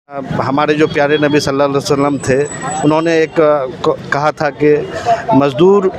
हमारे जो प्यारे नबी सल्लल्लाहु अलैहि वसल्लम थे, उन्होंने एक कहा था कि मज़दूर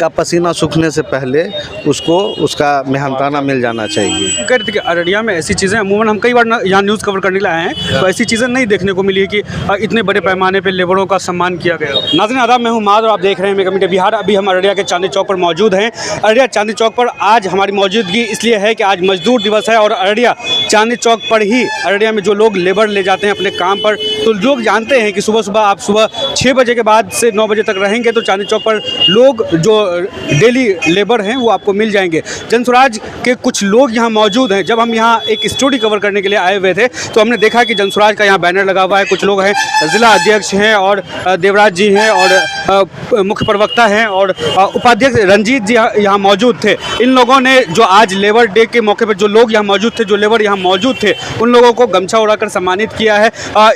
का पसीना सूखने से पहले उसको उसका मेहनताना मिल जाना चाहिए। कह रहे थे कि अररिया में ऐसी चीज़ें अमूमन हम कई बार यहाँ न्यूज़ कवर करने के लिए आए हैं, तो ऐसी चीज़ें नहीं देखने को मिली है कि इतने बड़े पैमाने पे लेबरों का सम्मान किया गया। नाज़रीन आदाब, मैं हूँ माद और आप देख रहे हैं मेगा मीडिया बिहार। अभी हम अररिया के चांदनी चौक पर मौजूद हैं। अररिया चांदनी चौक पर आज हमारी मौजूदगी इसलिए है कि आज मजदूर दिवस है और अररिया चांदनी चौक पर ही अररिया में जो लोग लेबर ले जाते हैं अपने काम पर, तो लोग जानते हैं कि सुबह आप सुबह 6 बजे के बाद से 9 बजे तक रहेंगे तो चांदनी चौक पर लोग जो डेली लेबर हैं वो आपको मिल जाएंगे। जनसुराज के कुछ लोग यहाँ मौजूद हैं। जब हम यहाँ एक स्टोरी कवर करने के लिए आए हुए थे तो हमने देखा कि जनसुराज का यहाँ बैनर लगा हुआ है। कुछ लोग हैं, ज़िला अध्यक्ष हैं और देवराज जी हैं और मुख्य प्रवक्ता हैं और उपाध्यक्ष रंजीत जी यहाँ मौजूद थे। इन लोगों ने जो आज लेबर डे के मौके पर जो लोग यहाँ मौजूद थे, जो लेबर यहाँ मौजूद थे, उन लोगों को गमछा उड़ाकर सम्मानित किया है।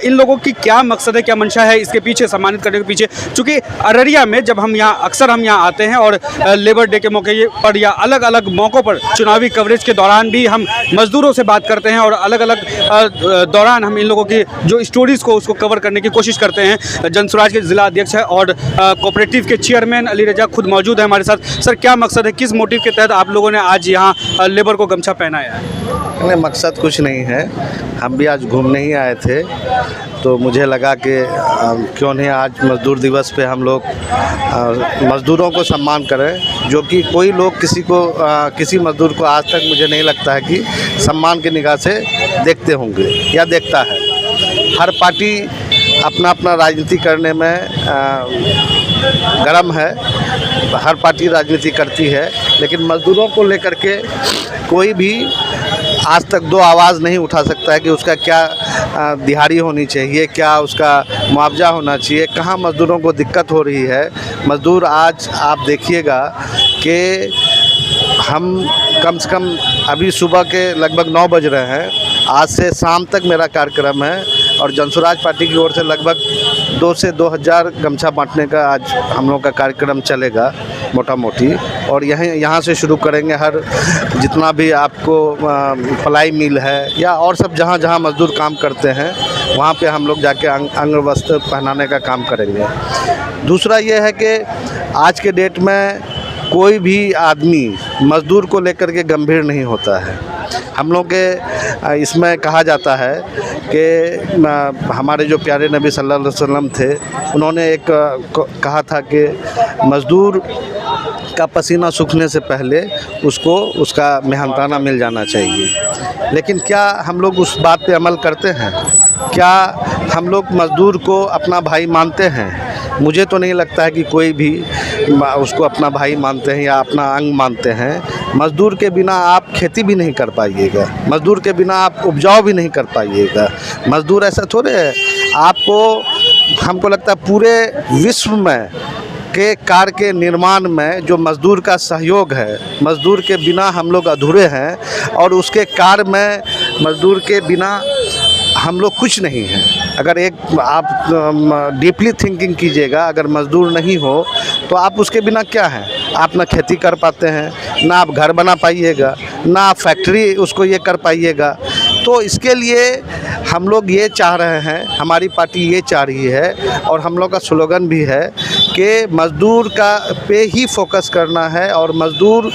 इन लोगों की क्या मकसद है, क्या मंशा है इसके पीछे, सम्मानित करने के पीछे? चूँकि अररिया में जब हम यहाँ अक्सर आते हैं और लेबर डे के मौके पर या अलग अलग मौक़ों पर चुनावी कवरेज के दौरान भी हम मज़दूरों से बात करते हैं और अलग अलग दौरान हम इन लोगों की जो स्टोरीज़ को उसको कवर करने की कोशिश करते हैं। जनसुराज के ज़िला अध्यक्ष है और कोऑपरेटिव के चेयरमैन अली रजा खुद मौजूद है हमारे साथ। सर, क्या मकसद है, किस मोटिव के तहत आप लोगों ने आज यहाँ लेबर को गमछा पहनाया है? नहीं, मकसद कुछ नहीं है। हम भी आज घूमने ही आए थे तो मुझे लगा कि क्यों नहीं आज मज़दूर दिवस पे हम लोग मज़दूरों को सम्मान करें, जो कि कोई लोग किसी मज़दूर को आज तक मुझे नहीं लगता है कि सम्मान की निगाह से देखते होंगे या देखता है। हर पार्टी अपना अपना राजनीति करने में गर्म है, हर पार्टी राजनीति करती है, लेकिन मज़दूरों को लेकर के कोई भी आज तक दो आवाज़ नहीं उठा सकता है कि उसका क्या दिहाड़ी होनी चाहिए, क्या उसका मुआवजा होना चाहिए, कहाँ मज़दूरों को दिक्कत हो रही है। मज़दूर आज आप देखिएगा कि हम कम से कम अभी सुबह के लगभग 9 बज रहे हैं, आज से शाम तक मेरा कार्यक्रम है और जनसुराज पार्टी की ओर से लगभग 2 से 2000 गमछा बांटने का आज हम लोग का कार्यक्रम चलेगा मोटा मोटी। और यहाँ से शुरू करेंगे, हर जितना भी आपको पलाई मिल है या और सब जहाँ जहाँ मज़दूर काम करते हैं वहाँ पे हम लोग जाके अंग वस्त्र पहनाने का काम करेंगे। दूसरा ये है कि आज के डेट में कोई भी आदमी मज़दूर को लेकर के गंभीर नहीं होता है। हम लोग के इसमें कहा जाता है कि हमारे जो प्यारे नबी सल्लल्लाहु अलैहि वसल्लम थे, उन्होंने एक कहा था कि मज़दूर का पसीना सूखने से पहले उसको उसका मेहनताना मिल जाना चाहिए। लेकिन क्या हम लोग उस बात पे अमल करते हैं? क्या हम लोग मज़दूर को अपना भाई मानते हैं? मुझे तो नहीं लगता है कि कोई भी उसको अपना भाई मानते हैं या अपना अंग मानते हैं। मज़दूर के बिना आप खेती भी नहीं कर पाइएगा, मज़दूर के बिना आप उपजाऊ भी नहीं कर पाइएगा। मज़दूर ऐसा थोड़े है, हमको लगता है पूरे विश्व में के कार्य के निर्माण में जो मज़दूर का सहयोग है, मज़दूर के बिना हम लोग अधूरे हैं और उसके कार्य में मज़दूर के बिना हम लोग कुछ नहीं हैं। अगर एक आप डीपली थिंकिंग कीजिएगा, अगर मज़दूर नहीं हो तो आप उसके बिना क्या हैं? आप ना खेती कर पाते हैं, ना आप घर बना पाइएगा, ना आप फैक्ट्री उसको ये कर पाइएगा। तो इसके लिए हम लोग ये चाह रहे हैं, हमारी पार्टी ये चाह रही है और हम लोग का स्लोगन भी है कि मज़दूर का पे ही फोकस करना है और मज़दूर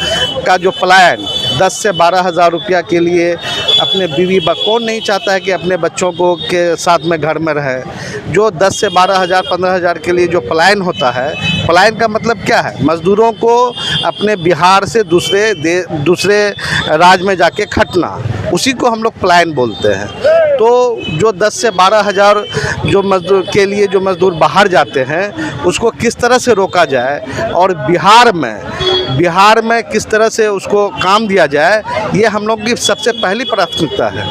का जो पलायन 10 से 12 हज़ार रुपया के लिए अपने बीवी कौन नहीं चाहता है कि अपने बच्चों को के साथ में घर में रहे। जो 10 से 12 हज़ार 15 हज़ार के लिए जो पलायन होता है, पलायन का मतलब क्या है? मज़दूरों को अपने बिहार से दूसरे राज्य में जाके खटना, उसी को हम लोग पलायन बोलते हैं। तो जो 10 से 12 हज़ार जो मज़दूर के लिए जो मज़दूर बाहर जाते हैं उसको किस तरह से रोका जाए और बिहार में किस तरह से उसको काम दिया जाए, ये हम लोग की सबसे पहली प्राथमिकता है।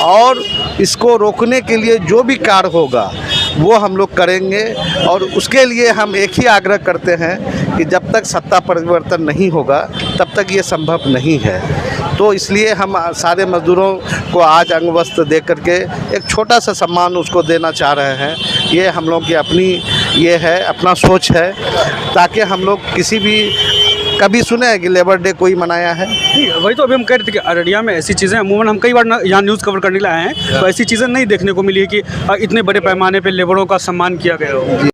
और इसको रोकने के लिए जो भी कार्य होगा वो हम लोग करेंगे और उसके लिए हम एक ही आग्रह करते हैं कि जब तक सत्ता परिवर्तन नहीं होगा तब तक ये संभव नहीं है। तो इसलिए हम सारे मज़दूरों को आज अंग वस्त्र दे करके एक छोटा सा सम्मान उसको देना चाह रहे हैं। ये हम लोग की अपनी ये है, अपना सोच है, ताकि हम लोग किसी भी कभी सुने हैं कि लेबर डे कोई मनाया है? नहीं, वही तो अभी हम कह रहे थे कि अररिया में ऐसी चीज़ें अमूमन हम कई बार यहाँ न्यूज़ कवर करने के लिए आए हैं, तो ऐसी चीज़ें नहीं देखने को मिली है कि इतने बड़े पैमाने पे लेबरों का सम्मान किया गया हो।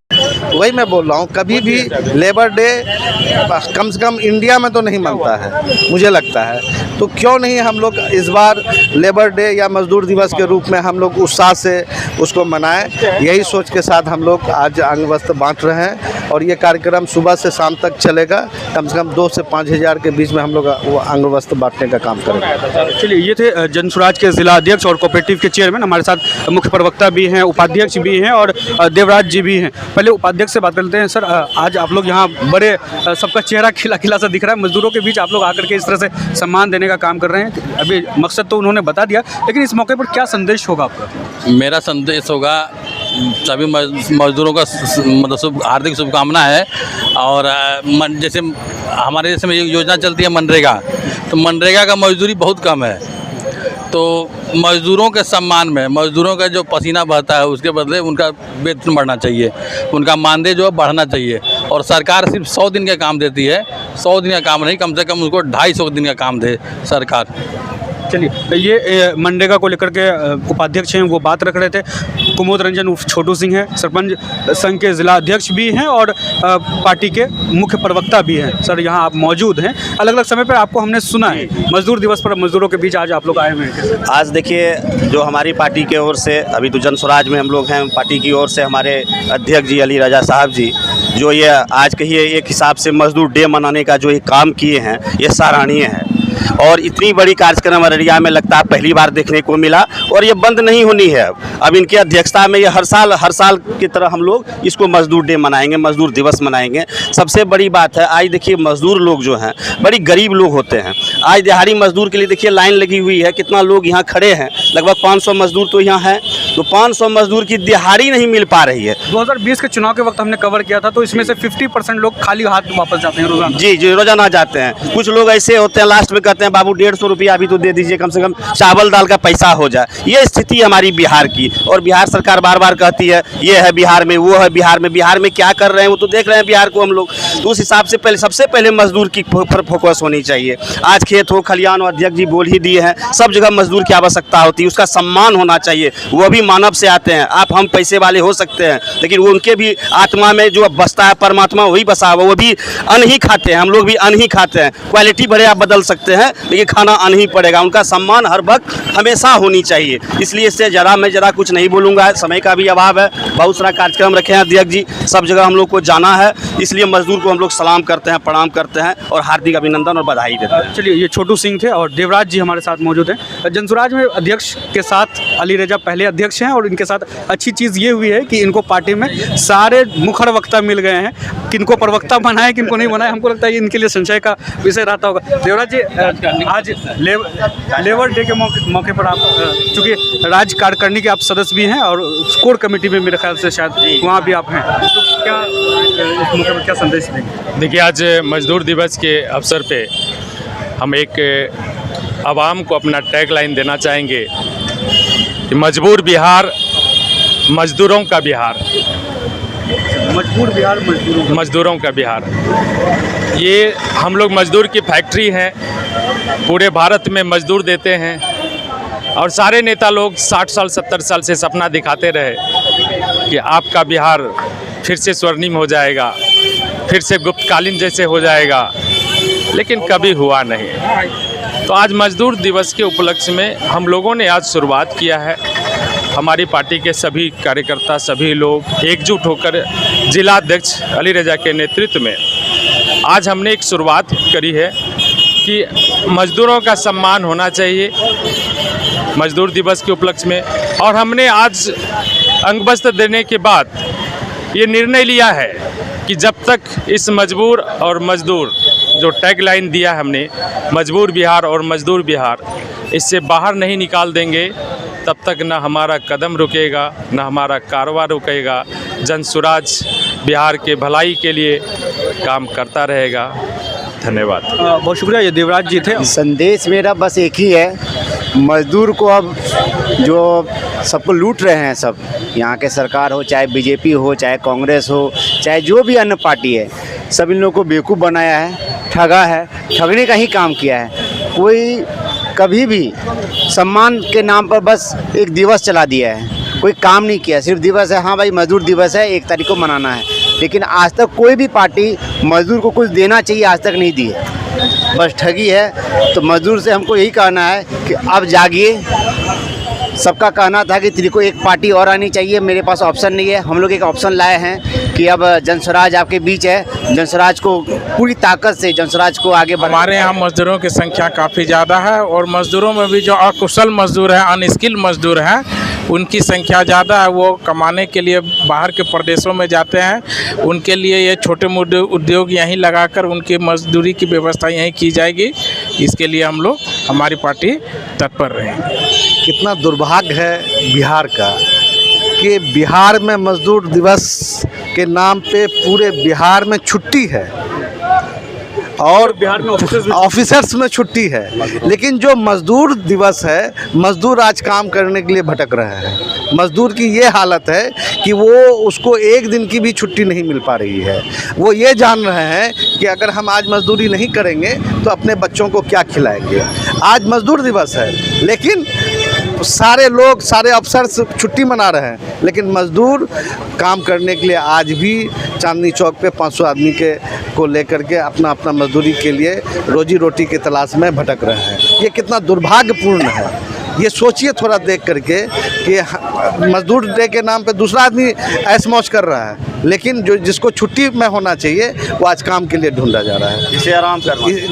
वही मैं बोल रहा हूँ, कभी भी लेबर डे कम से कम इंडिया में तो नहीं मनता है मुझे लगता है। तो क्यों नहीं हम लोग इस बार लेबर डे या मजदूर दिवस के रूप में हम लोग उत्साह से उसको मनाएं। यही सोच के साथ हम लोग आज अंग वस्त्र बांट रहे हैं और ये कार्यक्रम सुबह से शाम तक चलेगा। कम से कम 2 से 5 हज़ार के बीच में हम लोग वो अंग वस्त्र बांटने का काम करेंगे। चलिए, ये थे जनसुराज के जिला अध्यक्ष और कोऑपरेटिव के चेयरमैन। हमारे साथ मुख्य प्रवक्ता भी हैं, उपाध्यक्ष भी हैं और देवराज जी भी हैं। पहले उपाध्यक्ष से बात कर लेते हैं। सर, आज आप लोग यहाँ बड़े सबका चेहरा खिला खिला सा दिख रहा है। मजदूरों के बीच आप लोग आकर के इस तरह से सम्मान देने का काम कर रहे हैं। अभी मकसद तो उन्होंने बता दिया, लेकिन इस मौके पर क्या संदेश होगा आपका? मेरा संदेश होगा, सभी मजदूरों का मतलब हार्दिक शुभकामना है। और जैसे हमारे देश में योजना चलती है मनरेगा, तो मनरेगा का मजदूरी बहुत कम है। तो मजदूरों के सम्मान में, मजदूरों का जो पसीना बहता है उसके बदले उनका वेतन बढ़ना चाहिए, उनका मानदेय जो है बढ़ना चाहिए। और सरकार सिर्फ 100 दिन का काम देती है, 100 दिन का काम नहीं, कम से कम उसको 250 दिन का काम दे सरकार। चलिए, ये मनरेगा को लेकर के उपाध्यक्ष हैं, वो बात रख रहे थे। कुमोद रंजन उर्फ छोटू सिंह हैं, सरपंच संघ के जिला अध्यक्ष भी हैं और पार्टी के मुख्य प्रवक्ता भी हैं। सर, यहाँ आप मौजूद हैं, अलग अलग समय पर आपको हमने सुना है। मजदूर दिवस पर मजदूरों के बीच आज आप लोग आए हुए हैं। आज देखिए, जो हमारी पार्टी की ओर से, अभी तो जनसुराज में हम लोग हैं, पार्टी की ओर से हमारे अध्यक्ष जी अली रजा साहब जी, जो ये आज कहिए एक हिसाब से मजदूर डे मनाने का जो ये काम किए हैं, ये सराहनीय है। और इतनी बड़ी कार्यक्रम अररिया में लगता है पहली बार देखने को मिला, और ये बंद नहीं होनी है। अब इनकी अध्यक्षता में ये हर साल की तरह हम लोग इसको मजदूर डे मनाएंगे, मजदूर दिवस मनाएंगे। सबसे बड़ी बात है, आज देखिए मजदूर लोग जो हैं बड़ी गरीब लोग होते हैं। आज दिहाड़ी मजदूर के लिए देखिए लाइन लगी हुई है, कितना लोग यहाँ खड़े हैं, लगभग 500 मजदूर तो यहाँ हैं। तो 500 मजदूर की दिहाड़ी नहीं मिल पा रही है। 2020 के चुनाव के वक्त हमने कवर किया था, तो इसमें से 50% लोग खाली हाथ वापस जाते हैं रोजाना। जी, रोजाना जाते हैं। कुछ लोग ऐसे होते हैं, लास्ट में कहते हैं बाबू 150 रुपया अभी तो दे दीजिए, कम से कम चावल दाल का पैसा हो जाए। ये स्थिति हमारी बिहार की, और बिहार सरकार बार बार कहती है ये है बिहार में, वो है बिहार में। बिहार में क्या कर रहे हैं वो तो देख रहे हैं बिहार को हम लोग। तो उस हिसाब से पहले सबसे पहले मजदूर की फोकस होनी चाहिए। आज खेत हो खलियान हो, अध्यक्ष जी बोल ही दिए हैं, सब जगह मजदूर की आवश्यकता होती है, उसका सम्मान होना चाहिए। वो भी मानव से आते हैं। आप हम पैसे वाले हो सकते हैं, लेकिन वो उनके भी आत्मा में जो बसता है परमात्मा वही बसा हुआ। वो भी अन्न ही खाते हैं, हम लोग भी अन्न ही खाते हैं। क्वालिटी भले आप बदल सकते हैं, लेकिन खाना अन्न ही पड़ेगा। उनका सम्मान हर वक्त हमेशा होनी चाहिए। इसलिए इससे मैं ज़्यादा कुछ नहीं बोलूँगा, समय का भी अभाव है। बहुत सारा कार्यक्रम रखे हैं अध्यक्ष जी, सब जगह हम लोग को जाना है। इसलिए मजदूर को हम लोग सलाम करते हैं, प्रणाम करते हैं और हार्दिक अभिनंदन और बधाई देते हैं। चलिए, ये छोटू सिंह थे और देवराज जी हमारे साथ मौजूद हैं। जनसुराज में अध्यक्ष के साथ अली रजा पहले अध्यक्ष हैं, और इनके साथ अच्छी चीज़ ये हुई है कि इनको पार्टी में सारे मुखर वक्ता मिल गए हैं। किनको प्रवक्ता बनाए, किनको नहीं बनाए, हमको लगता है इनके लिए संशय का विषय रहता होगा। देवराज जी, आज लेबर डे के मौके पर आप चूँकि राज्य कार्यकारिणी के आप सदस्य भी हैं और कोर कमेटी में मेरे ख्याल से शायद वहाँ भी आप हैं, तो क्या इस मौके पर क्या संदेश देंगे? देखिए, आज मजदूर दिवस के अवसर पे हम एक आवाम को अपना टैगलाइन देना चाहेंगे कि मजबूर बिहार, मजदूरों का बिहार। मजबूर बिहार, मजदूरों का बिहार। ये हम लोग मजदूर की फैक्ट्री हैं, पूरे भारत में मजदूर देते हैं। और सारे नेता लोग 60 साल 70 साल से सपना दिखाते रहे कि आपका बिहार फिर से स्वर्णिम हो जाएगा, फिर से गुप्तकालीन जैसे हो जाएगा, लेकिन कभी हुआ नहीं। तो आज मजदूर दिवस के उपलक्ष्य में हम लोगों ने आज शुरुआत किया है। हमारी पार्टी के सभी कार्यकर्ता, सभी लोग एकजुट होकर जिला अध्यक्ष अली रजा के नेतृत्व में आज हमने एक शुरुआत करी है कि मजदूरों का सम्मान होना चाहिए मजदूर दिवस के उपलक्ष्य में। और हमने आज अंगवस्त्र देने के बाद ये निर्णय लिया है कि जब तक इस मजबूर और मजदूर जो टैगलाइन दिया हमने, मजबूर बिहार और मजदूर बिहार, इससे बाहर नहीं निकाल देंगे, तब तक न हमारा कदम रुकेगा, न हमारा कारोबार रुकेगा। जनसुराज बिहार के भलाई के लिए काम करता रहेगा। धन्यवाद। बहुत शुक्रिया। ये देवराज जी थे। संदेश मेरा बस एक ही है, मजदूर को अब जो सबको लूट रहे हैं, सब यहाँ के सरकार हो, चाहे बीजेपी हो, चाहे कांग्रेस हो, चाहे जो भी अन्य पार्टी है, सब इन लोगों को बेवकूफ़ बनाया है। ठगा है, ठगने का ही काम किया है। कोई कभी भी सम्मान के नाम पर बस एक दिवस चला दिया है, कोई काम नहीं किया। सिर्फ दिवस है, हाँ भाई मजदूर दिवस है, 1 तारीख को मनाना है, लेकिन आज तक कोई भी पार्टी मजदूर को कुछ देना चाहिए आज तक नहीं दी है, बस ठगी है। तो मजदूर से हमको यही कहना है कि अब जागिए। सबका कहना था कि तेरे को एक पार्टी और आनी चाहिए, मेरे पास ऑप्शन नहीं है। हम लोग एक ऑप्शन लाए हैं कि अब जनस्वराज आपके बीच है, जनस्वराज को पूरी ताकत से जनस्वराज को आगे बढ़ा। हमारे यहाँ मजदूरों की संख्या काफ़ी ज़्यादा है और मजदूरों में भी जो अकुशल मजदूर हैं, अनस्किल मजदूर हैं, उनकी संख्या ज़्यादा है। वो कमाने के लिए बाहर के प्रदेशों में जाते हैं। उनके लिए ये छोटे मोटे उद्योग यहीं लगाकर उनकी मजदूरी की व्यवस्था यहीं की जाएगी। इसके लिए हम लोग, हमारी पार्टी तत्पर रहेंगे। कितना दुर्भाग्य है बिहार का कि बिहार में मजदूर दिवस के नाम पे पूरे बिहार में छुट्टी है और बिहार में ऑफिसर्स में छुट्टी है, लेकिन जो मजदूर दिवस है, मजदूर आज काम करने के लिए भटक रहे हैं। मजदूर की ये हालत है कि वो उसको एक दिन की भी छुट्टी नहीं मिल पा रही है। वो ये जान रहे हैं कि अगर हम आज मजदूरी नहीं करेंगे तो अपने बच्चों को क्या खिलाएंगे। आज मजदूर दिवस है, लेकिन सारे लोग, सारे अफसर छुट्टी मना रहे हैं, लेकिन मजदूर काम करने के लिए आज भी चांदनी चौक पे 500 आदमी को लेकर के अपना अपना मजदूरी के लिए रोजी रोटी की तलाश में भटक रहे हैं। ये कितना दुर्भाग्यपूर्ण है। ये सोचिए थोड़ा देख करके कि मजदूर डे के नाम पे दूसरा आदमी ऐश मौज कर रहा है, लेकिन जो जिसको छुट्टी में होना चाहिए वो आज काम के लिए ढूंढा जा रहा है,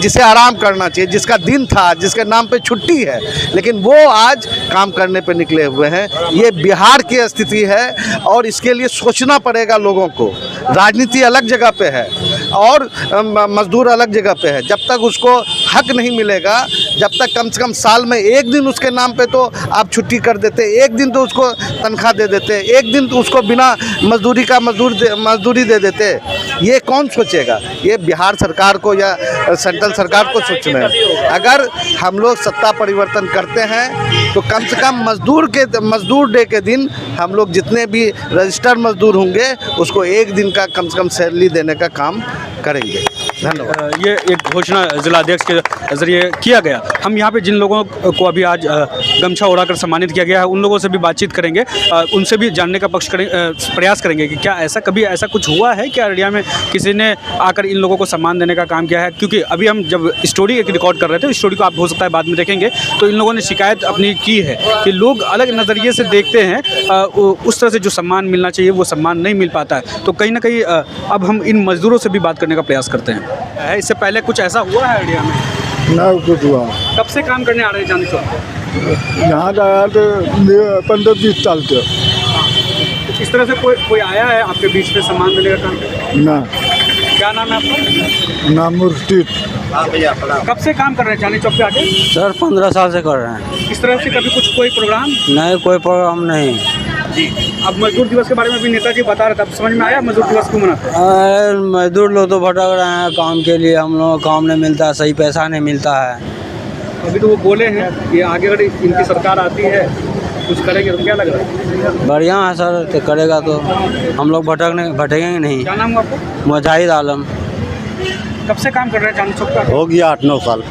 जिसे आराम करना चाहिए, जिसका दिन था, जिसके नाम पे छुट्टी है, लेकिन वो आज काम करने पे निकले हुए हैं। ये बिहार की स्थिति है और इसके लिए सोचना पड़ेगा लोगों को। राजनीति अलग जगह पे है और मजदूर अलग जगह पे है। जब तक उसको हक नहीं मिलेगा, जब तक कम से कम साल में एक दिन उसके नाम पे तो आप छुट्टी कर देते, एक दिन तो उसको तनख्वाह दे देते, एक दिन तो उसको बिना मजदूरी का मजदूरी दे देते। ये कौन सोचेगा? ये बिहार सरकार को या सेंट्रल सरकार को सोचना है। अगर हम लोग सत्ता परिवर्तन करते हैं तो कम से कम मजदूर डे के दिन हम लोग जितने भी रजिस्टर्ड मजदूर होंगे उसको एक दिन का कम से कम सैलरी देने का काम करेंगे। धन्यवाद। ये एक घोषणा जिलाध्यक्ष के जरिए किया गया। हम यहाँ पे जिन लोगों को अभी आज गमछा ओढ़ाकर सम्मानित किया गया है, उन लोगों से भी बातचीत करेंगे, उनसे भी जानने का प्रयास करेंगे कि क्या कभी ऐसा कुछ हुआ है क्या अररिया में किसी ने आकर इन लोगों को सम्मान देने का काम किया है। क्योंकि अभी हम जब स्टोरी एक रिकॉर्ड कर रहे थे, स्टोरी को आप हो सकता है बाद में देखेंगे, तो इन लोगों ने शिकायत अपनी की है कि लोग अलग नज़रिए से देखते हैं, उस तरह से जो सम्मान मिलना चाहिए वो सम्मान नहीं मिल पाता है। तो कहीं ना कहीं अब हम इन मजदूरों से भी बात करने का प्रयास करते हैं। इससे पहले कुछ ऐसा हुआ है अररिया में? ना कुछ हुआ। कब से काम करने आ रहे हैं चांदनी चौक? यहाँ का तो 15-20 साल से। इस तरह से कोई आया है आपके बीच में सम्मान देने का काम? ना। क्या नाम है आपका? नाम मुर्शिद। कब से काम कर रहे हैं चांदनी चौक पे आके? सर 15 साल से कर रहे हैं। इस तरह से कभी कोई प्रोग्राम? नहीं, कोई प्रोग्राम नहीं। अब मजदूर दिवस के बारे में भी नेताजी बता रहे थे, अब समझ में आया मजदूर दिवस क्यों मनाते हैं? मजदूर लोग तो भटक रहे हैं काम के लिए, हम लोगों को काम नहीं मिलता, सही पैसा नहीं मिलता है। अभी तो वो बोले हैं कि आगे अगर इनकी सरकार आती है कुछ करेंगे, तो क्या लग रहा है? बढ़िया है सर, तो करेगा तो हम लोग भटकेंगे नहीं। क्या नाम है आपको? मुजाहिद आलम। कब से काम कर रहे हैं चांदनी चौक पे? हो गया 8-9 साल।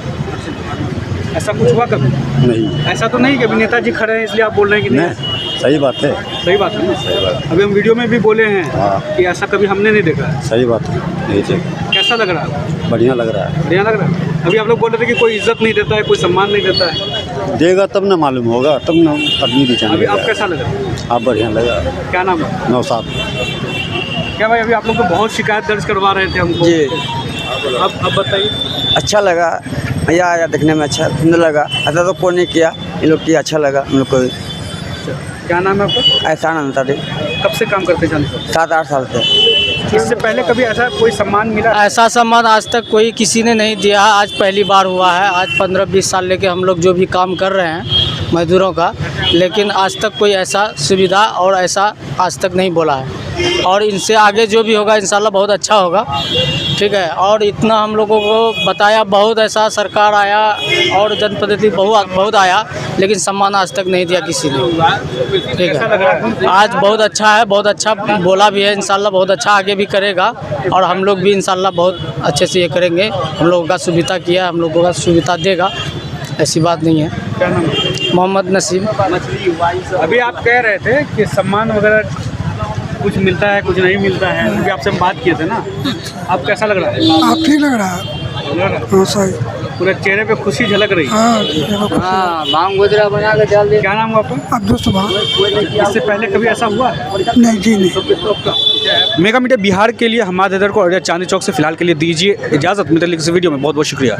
ऐसा कुछ हुआ कभी? नहीं। ऐसा तो नहीं कि अभी नेताजी खड़े हैं इसलिए आप बोल रहे हैं कि नहीं? सही बात है। सही बात है ना? अभी हम वीडियो में भी बोले हैं कि ऐसा कभी हमने नहीं देखा है। सही बात है। कैसा लग रहा है? बढ़िया लग रहा है। बढ़िया लग रहा है। अभी आप लोग बोल रहे थे कि कोई इज्जत नहीं देता है, कोई सम्मान नहीं देता है। देगा तब ना मालूम होगा, तब ना आदमी भी अभी आप कैसा लग रहा है? आप बढ़िया लगा। क्या नाम है? नौशाद। क्या भाई, अभी आप लोग तो बहुत शिकायत दर्ज करवा रहे थे हमको। जी। अब बताइए। अच्छा लगा, मज़ा आया, देखने में अच्छा सुंदर लगा। ऐसा तो कोई नहीं किया, इन लोग की अच्छा लगा हम लोग को। क्या नाम है आपका? एहसान अंसारी। कब से काम करते हैं? 7-8 साल से। इससे पहले कभी ऐसा कोई सम्मान मिला? ऐसा सम्मान आज तक कोई किसी ने नहीं दिया है, आज पहली बार हुआ है। आज 15-20 साल लेके हम लोग जो भी काम कर रहे हैं मजदूरों का, लेकिन आज तक कोई ऐसा सुविधा और ऐसा आज तक नहीं बोला है। और इनसे आगे जो भी होगा इंशाल्लाह बहुत अच्छा होगा, ठीक है। और इतना हम लोगों को बताया, बहुत ऐसा सरकार आया और जनप्रतिनिधि बहुत आया, लेकिन सम्मान आज तक नहीं दिया किसी ने, ठीक है। आज बहुत अच्छा है, बहुत अच्छा बोला भी है, इंशाल्लाह बहुत अच्छा आगे भी करेगा और हम लोग भी इंशाल्लाह बहुत अच्छे से ये करेंगे। हम लोगों का सुविधा किया, हम लोगों का सुविधा देगा, ऐसी बात नहीं है। क्या नाम है? मोहम्मद नसीम। अभी आप कह रहे थे कि सम्मान वगैरह कुछ मिलता है, कुछ नहीं मिलता है, अभी आपसे हम बात किए थे ना, आप कैसा लग रहा है? आप ठीक लग रहा है। हाँ सही, पूरे चेहरे पे खुशी झलक रही है। भांग गुजरा बना के डाल क्या नाम हुआ आपका? अब दोस्त इससे पहले कभी ऐसा हुआ है? नहीं जी नहीं। मेगा मीडिया बिहार के लिए हमारे इधर को चांदनी चौक से फिलहाल के लिए दीजिए इजाज़त। मिलते हैं किसी वीडियो में। बहुत बहुत शुक्रिया।